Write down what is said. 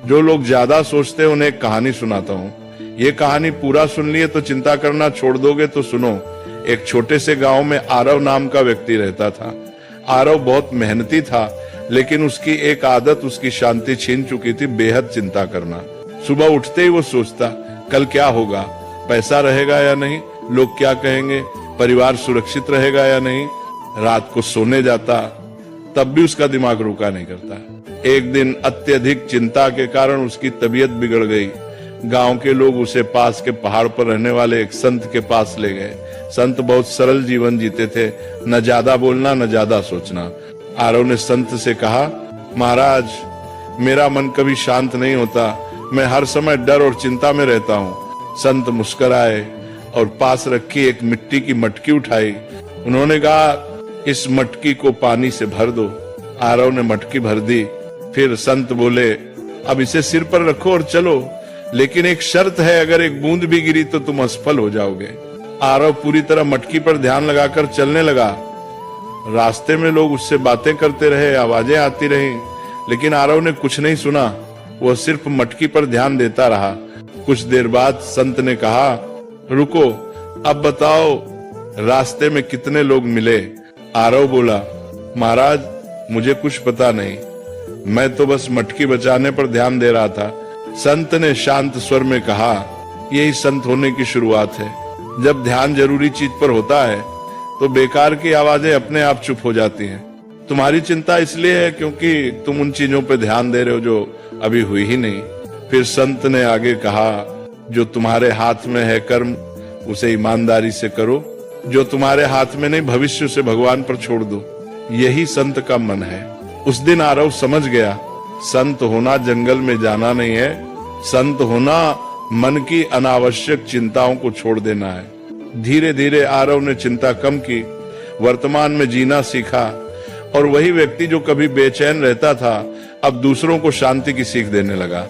जो लोग ज्यादा सोचते हैं उन्हें एक कहानी सुनाता हूँ। ये कहानी पूरा सुन लिए तो चिंता करना छोड़ दोगे तो सुनो। एक छोटे से गांव में आरव नाम का व्यक्ति रहता था। आरव बहुत मेहनती था, लेकिन उसकी एक आदत उसकी शांति छीन चुकी थी, बेहद चिंता करना। सुबह उठते ही वो सोचता, कल क्या होगा, पैसा रहेगा या नहीं, लोग क्या कहेंगे, परिवार सुरक्षित रहेगा या नहीं। रात को सोने जाता, तब भी उसका दिमाग रुका नहीं करता। एक दिन अत्यधिक चिंता के कारण उसकी तबीयत बिगड़ गई। गांव के लोग उसे पास के पहाड़ पर रहने वाले एक संत के पास ले गए। संत बहुत सरल जीवन जीते थे, न ज्यादा बोलना न ज्यादा सोचना। आरव ने संत से कहा, महाराज, मेरा मन कभी शांत नहीं होता, मैं हर समय डर और चिंता में रहता हूँ। संत मुस्कुराए और पास रखी एक मिट्टी की मटकी उठाई। उन्होंने कहा, इस मटकी को पानी से भर दो। आरव ने मटकी भर दी। फिर संत बोले, अब इसे सिर पर रखो और चलो, लेकिन एक शर्त है, अगर एक बूंद भी गिरी तो तुम असफल हो जाओगे। आरव पूरी तरह मटकी पर ध्यान लगाकर चलने लगा। रास्ते में लोग उससे बातें करते रहे, आवाजें आती रहीं, लेकिन आरव ने कुछ नहीं सुना। वह सिर्फ मटकी पर ध्यान देता रहा। कुछ देर बाद संत ने कहा, रुको, अब बताओ रास्ते में कितने लोग मिले। आरव बोला, महाराज, मुझे कुछ पता नहीं, मैं तो बस मटकी बचाने पर ध्यान दे रहा था। संत ने शांत स्वर में कहा, यही संत होने की शुरुआत है। जब ध्यान जरूरी चीज पर होता है तो बेकार की आवाजें अपने आप चुप हो जाती हैं। तुम्हारी चिंता इसलिए है क्योंकि तुम उन चीजों पर ध्यान दे रहे हो जो अभी हुई ही नहीं। फिर संत ने आगे कहा, जो तुम्हारे हाथ में है कर्म, उसे ईमानदारी से करो। जो तुम्हारे हाथ में नहीं, भविष्य से भगवान पर छोड़ दो। यही संत का मन है। उस दिन आरव समझ गया, संत होना जंगल में जाना नहीं है, संत होना मन की अनावश्यक चिंताओं को छोड़ देना है। धीरे धीरे आरव ने चिंता कम की, वर्तमान में जीना सीखा, और वही व्यक्ति जो कभी बेचैन रहता था अब दूसरों को शांति की सीख देने लगा।